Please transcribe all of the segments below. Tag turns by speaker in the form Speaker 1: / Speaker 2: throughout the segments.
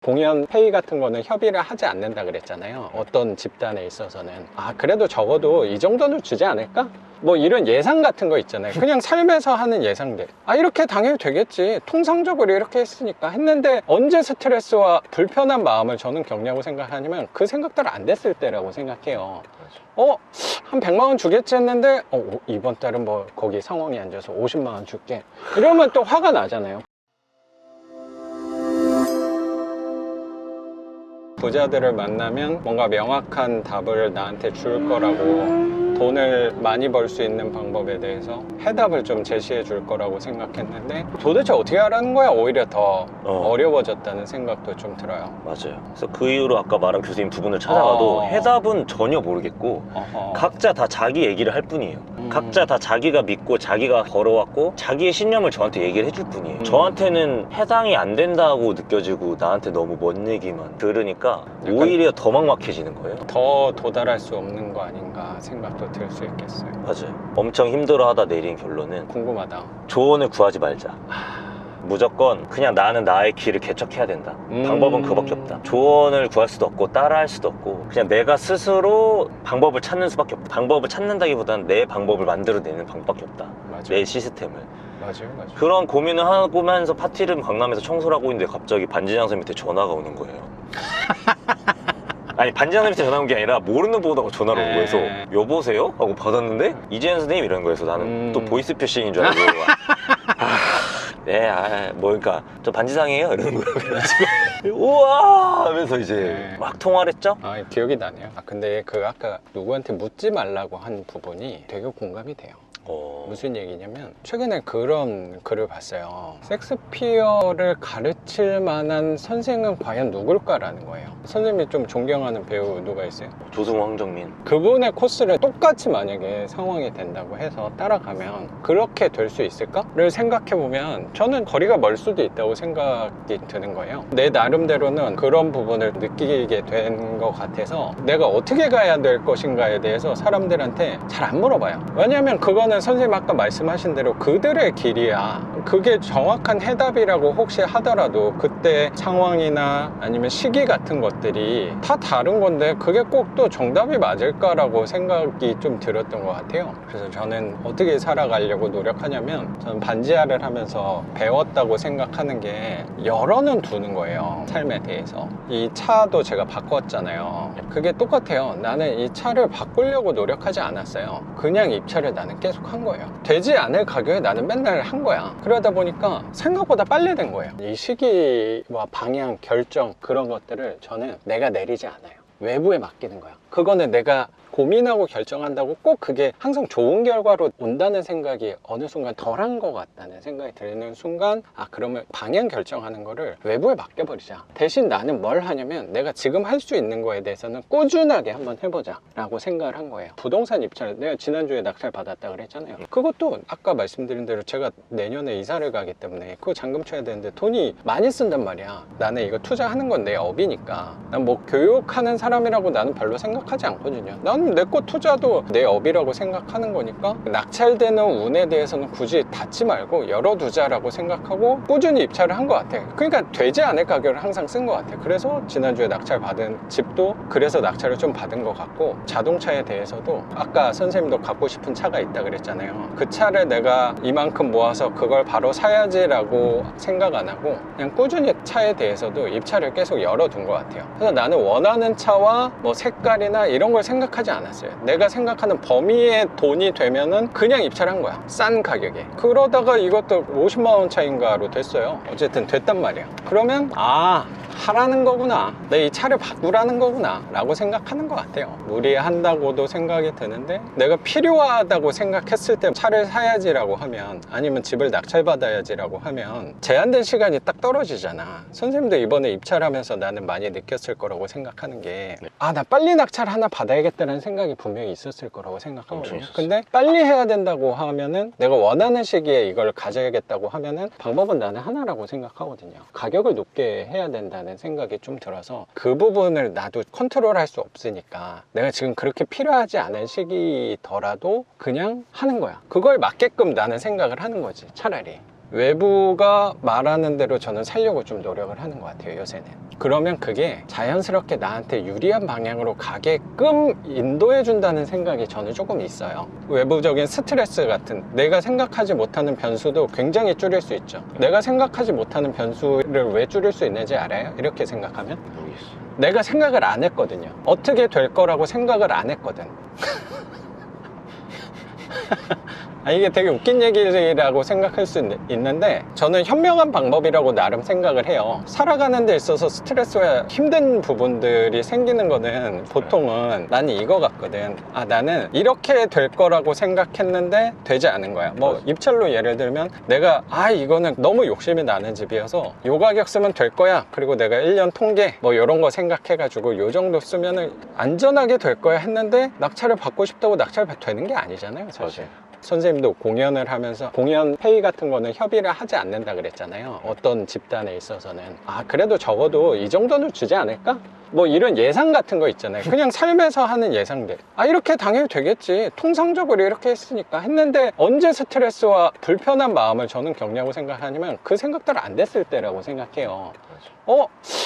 Speaker 1: 공연 회의 같은 거는 협의를 하지 않는다 그랬잖아요. 어떤 집단에 있어서는. 아, 그래도 적어도 이 정도는 주지 않을까? 뭐 이런 예상 같은 거 있잖아요. 그냥 삶에서 하는 예상들. 아, 이렇게 당연히 되겠지. 통상적으로 이렇게 했으니까 했는데, 언제 스트레스와 불편한 마음을 저는 겪냐고 생각하냐면 그 생각대로 안 됐을 때라고 생각해요. 한 100만 원 주겠지 했는데 이번 달은 뭐 거기 상황이 안 좋아서 50만 원 줄게, 이러면 또 화가 나잖아요. 부자들을 만나면 뭔가 명확한 답을 나한테 줄 거라고, 돈을 많이 벌 수 있는 방법에 대해서 해답을 좀 제시해 줄 거라고 생각했는데, 도대체 어떻게 하라는 거야? 오히려 더 어려워졌다는 생각도 좀 들어요.
Speaker 2: 맞아요. 그래서 그 이후로 아까 말한 교수님 두 분을 찾아가도 해답은 전혀 모르겠고 각자 다 자기 얘기를 할 뿐이에요. 각자 다 자기가 믿고 자기가 걸어왔고 자기의 신념을 저한테 얘기를 해줄 뿐이에요. 저한테는 해당이 안 된다고 느껴지고 나한테 너무 먼 얘기만 들으니까 오히려 더 막막해지는 거예요.
Speaker 1: 더 도달할 수 없는 거 아닌가 생각도 들 수 있겠어요.
Speaker 2: 맞아요. 엄청 힘들어하다 내린 결론은
Speaker 1: 궁금하다.
Speaker 2: 조언을 구하지 말자. 무조건 그냥 나는 나의 길을 개척해야 된다. 방법은 그거밖에 없다. 조언을 구할 수도 없고 따라할 수도 없고 그냥 내가 스스로 방법을 찾는 수밖에 없다. 방법을 찾는다기보다는 내 방법을 만들어내는 방법밖에 없다.
Speaker 1: 맞아요.
Speaker 2: 내 시스템을.
Speaker 1: 맞아요.
Speaker 2: 그런 고민을 하면서 파티를 강남에서 청소를 하고 있는데 갑자기 반지장 선생님한테 전화가 오는 거예요. 아니, 반지장 선생님한테 전화 온 게 아니라 모르는 번호가 전화를 온 거여서 여보세요? 하고 받았는데 이재현 선생님 이러는 거여서 나는 또 보이스피싱인 줄 알고 네, 그러니까 저 반지상이에요? 이러는 거예요. 그래가지고 우와 하면서 이제 막 통화를 했죠.
Speaker 1: 기억이 나네요. 근데 그 아까 누구한테 묻지 말라고 한 부분이 되게 공감이 돼요. 무슨 얘기냐면, 최근에 그런 글을 봤어요. 섹스피어를 가르칠 만한 선생은 과연 누굴까라는 거예요. 선생님이 좀 존경하는 배우 누가 있어요?
Speaker 2: 조승우, 황정민.
Speaker 1: 그분의 코스를 똑같이 만약에 상황이 된다고 해서 따라가면 그렇게 될 수 있을까를 생각해보면 저는 거리가 멀 수도 있다고 생각이 드는 거예요. 내 나름대로는 그런 부분을 느끼게 된 것 같아서 내가 어떻게 가야 될 것인가에 대해서 사람들한테 잘 안 물어봐요. 왜냐면 그거는 선생님 아까 말씀하신 대로 그들의 길이야. 그게 정확한 해답이라고 혹시 하더라도 그때 상황이나 아니면 시기 같은 것들이 다 다른 건데 그게 꼭 또 정답이 맞을까라고 생각이 좀 들었던 것 같아요. 그래서 저는 어떻게 살아가려고 노력하냐면, 저는 반지하를 하면서 배웠다고 생각하는 게 열어는 두는 거예요. 삶에 대해서. 이 차도 제가 바꿨잖아요. 그게 똑같아요. 나는 이 차를 바꾸려고 노력하지 않았어요. 그냥 입차를 나는 계속 한 거예요. 되지 않을 가격에 나는 맨날 한 거야. 그러다 보니까 생각보다 빨리 된 거예요. 이 시기와 방향, 결정, 그런 것들을 저는 내가 내리지 않아요. 외부에 맡기는 거야. 그거는 내가 고민하고 결정한다고 꼭 그게 항상 좋은 결과로 온다는 생각이 어느 순간 덜한 것 같다는 생각이 드는 순간, 그러면 방향 결정하는 거를 외부에 맡겨버리자. 대신 나는 뭘 하냐면, 내가 지금 할 수 있는 거에 대해서는 꾸준하게 한번 해보자 라고 생각을 한 거예요. 부동산 입찰, 내가 지난주에 낙찰 받았다 그랬잖아요. 그것도 아까 말씀드린 대로 제가 내년에 이사를 가기 때문에 그거 잔금 쳐야 되는데 돈이 많이 쓴단 말이야. 나는 이거 투자하는 건 내 업이니까. 난 뭐 교육하는 사람이라고 나는 별로 생각하지 않거든요. 난 내 거 투자도 내 업이라고 생각하는 거니까 낙찰되는 운에 대해서는 굳이 닫지 말고 열어두자라고 생각하고 꾸준히 입찰을 한 것 같아. 그러니까 되지 않을 가격을 항상 쓴 것 같아. 그래서 지난주에 낙찰 받은 집도 그래서 낙찰을 좀 받은 것 같고, 자동차에 대해서도 아까 선생님도 갖고 싶은 차가 있다 그랬잖아요. 그 차를 내가 이만큼 모아서 그걸 바로 사야지라고 생각 안 하고 그냥 꾸준히 차에 대해서도 입찰을 계속 열어둔 것 같아요. 그래서 나는 원하는 차와 뭐 색깔이나 이런 걸 생각하지 않았어요. 내가 생각하는 범위의 돈이 되면은 그냥 입찰한 거야. 싼 가격에. 그러다가 이것도 50만 원 차인가로 됐어요. 어쨌든 됐단 말이야. 그러면 하라는 거구나, 내 이 차를 바꾸라는 거구나 라고 생각하는 것 같아요. 무리한다고도 생각이 드는데, 내가 필요하다고 생각했을 때 차를 사야지라고 하면, 아니면 집을 낙찰받아야지 라고 하면 제한된 시간이 딱 떨어지잖아. 선생님도 이번에 입찰하면서 나는 많이 느꼈을 거라고 생각하는 게, 나 빨리 낙찰 하나 받아야겠다는 생각이 분명히 있었을 거라고 생각하거든요. 근데 빨리 해야 된다고 하면은, 내가 원하는 시기에 이걸 가져야겠다고 하면은 방법은 나는 하나라고 생각하거든요. 가격을 높게 해야 된다는 생각이 좀 들어서, 그 부분을 나도 컨트롤할 수 없으니까 내가 지금 그렇게 필요하지 않은 시기더라도 그냥 하는 거야. 그걸 맞게끔 나는 생각을 하는 거지, 차라리. 외부가 말하는 대로 저는 살려고 좀 노력을 하는 것 같아요, 요새는. 그러면 그게 자연스럽게 나한테 유리한 방향으로 가게끔 인도해 준다는 생각이 저는 조금 있어요. 외부적인 스트레스 같은, 내가 생각하지 못하는 변수도 굉장히 줄일 수 있죠. 내가 생각하지 못하는 변수를 왜 줄일 수 있는지 알아요? 이렇게 생각하면
Speaker 2: 모르겠어.
Speaker 1: 내가 생각을 안 했거든요. 어떻게 될 거라고 생각을 안 했거든. 이게 되게 웃긴 얘기라고 생각할 수 있는데, 저는 현명한 방법이라고 나름 생각을 해요. 살아가는 데 있어서 스트레스와 힘든 부분들이 생기는 거는 보통은 나는 이거 같거든. 나는 이렇게 될 거라고 생각했는데 되지 않은 거야. 뭐 입찰로 예를 들면 내가 이거는 너무 욕심이 나는 집이어서 요 가격 쓰면 될 거야. 그리고 내가 1년 통계 뭐 이런 거 생각해가지고 요 정도 쓰면은 안전하게 될 거야 했는데 낙찰을 받고 싶다고 낙찰 되는 게 아니잖아요, 사실. 선생님도 공연을 하면서 공연 회의 같은 거는 협의를 하지 않는다 그랬잖아요. 어떤 집단에 있어서는. 그래도 적어도 이 정도는 주지 않을까? 뭐 이런 예상 같은 거 있잖아요. 그냥 삶에서 하는 예상들. 이렇게 당연히 되겠지. 통상적으로 이렇게 했으니까 했는데, 언제 스트레스와 불편한 마음을 저는 겪냐고 생각하냐면 그 생각대로 안 됐을 때라고 생각해요.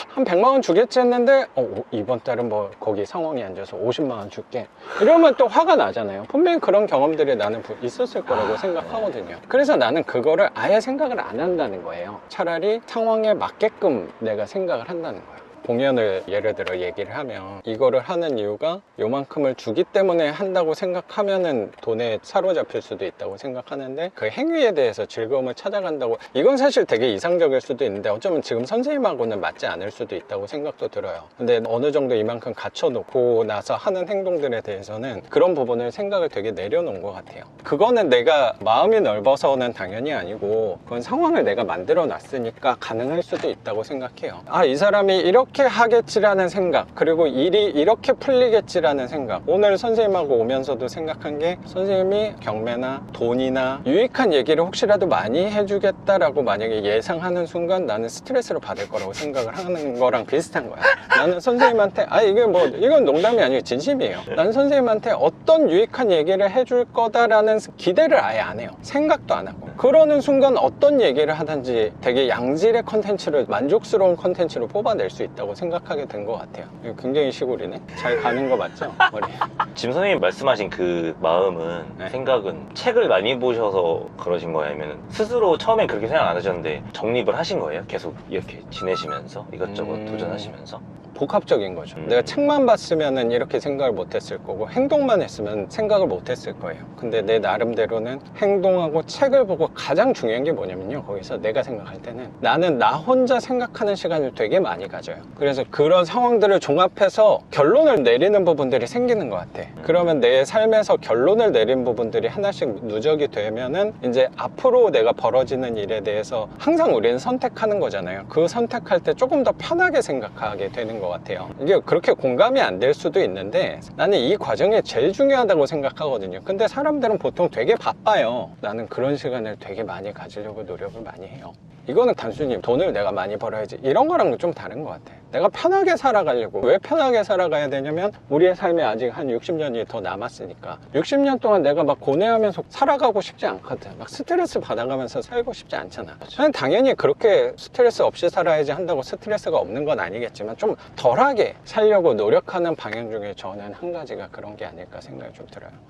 Speaker 1: 한 100만 원 주겠지 했는데 이번 달은 뭐 거기 상황이 안 좋아서 50만 원 줄게, 이러면 또 화가 나잖아요. 분명히 그런 경험들이 나는 있었을 거라고 생각하거든요. 그래서 나는 그거를 아예 생각을 안 한다는 거예요. 차라리 상황에 맞게끔 내가 생각을 한다는 거예요. 공연을 예를 들어 얘기를 하면 이거를 하는 이유가 요만큼을 주기 때문에 한다고 생각하면은 돈에 사로잡힐 수도 있다고 생각하는데, 그 행위에 대해서 즐거움을 찾아간다고, 이건 사실 되게 이상적일 수도 있는데 어쩌면 지금 선생님하고는 맞지 않을 수도 있다고 생각도 들어요. 근데 어느 정도 이만큼 갖춰놓고 나서 하는 행동들에 대해서는 그런 부분을 생각을 되게 내려놓은 것 같아요. 그거는 내가 마음이 넓어서는 당연히 아니고, 그건 상황을 내가 만들어 놨으니까 가능할 수도 있다고 생각해요. 이 사람이 이렇게 하겠지라는 생각, 그리고 일이 이렇게 풀리겠지라는 생각. 오늘 선생님하고 오면서도 생각한 게, 선생님이 경매나 돈이나 유익한 얘기를 혹시라도 많이 해주겠다라고 만약에 예상하는 순간 나는 스트레스를 받을 거라고 생각을 하는 거랑 비슷한 거야. 나는 선생님한테 이건 농담이 아니고 진심이에요. 나는 선생님한테 어떤 유익한 얘기를 해줄 거다라는 기대를 아예 안 해요. 생각도 안 하고. 그러는 순간 어떤 얘기를 하든지 되게 양질의 컨텐츠를, 만족스러운 컨텐츠로 뽑아낼 수 있다고 생각하게 된 것 같아요. 이거 굉장히 시골이네. 잘 가는 거 맞죠? 머리.
Speaker 2: 지금 선생님이 말씀하신 그 마음은, 생각은 책을 많이 보셔서 그러신 거예요? 아니면 스스로 처음엔 그렇게 생각 안 하셨는데 정립을 하신 거예요? 계속 이렇게 지내시면서 이것저것 도전하시면서?
Speaker 1: 복합적인 거죠. 내가 책만 봤으면 이렇게 생각을 못 했을 거고, 행동만 했으면 생각을 못 했을 거예요. 근데 내 나름대로는 행동하고 책을 보고, 가장 중요한 게 뭐냐면요, 거기서 내가 생각할 때는 나는 나 혼자 생각하는 시간을 되게 많이 가져요. 그래서 그런 상황들을 종합해서 결론을 내리는 부분들이 생기는 것 같아. 그러면 내 삶에서 결론을 내린 부분들이 하나씩 누적이 되면은 이제 앞으로 내가 벌어지는 일에 대해서 항상 우리는 선택하는 거잖아요. 그 선택할 때 조금 더 편하게 생각하게 되는 것 같아요. 이게 그렇게 공감이 안 될 수도 있는데, 나는 이 과정이 제일 중요하다고 생각하거든요. 근데 사람들은 보통 되게 바빠요. 나는 그런 시간을 되게 많이 가지려고 노력을 많이 해요. 이거는 단순히 돈을 내가 많이 벌어야지 이런 거랑은 좀 다른 것 같아. 내가 편하게 살아가려고. 왜 편하게 살아가야 되냐면, 우리의 삶에 아직 한 60년이 더 남았으니까. 60년 동안 내가 막 고뇌하면서 살아가고 싶지 않거든. 막 스트레스 받아가면서 살고 싶지 않잖아. 저는 당연히 그렇게 스트레스 없이 살아야지 한다고 스트레스가 없는 건 아니겠지만, 좀 덜하게 살려고 노력하는 방향 중에 저는 한 가지가 그런 게 아닐까 생각이 좀 들어요.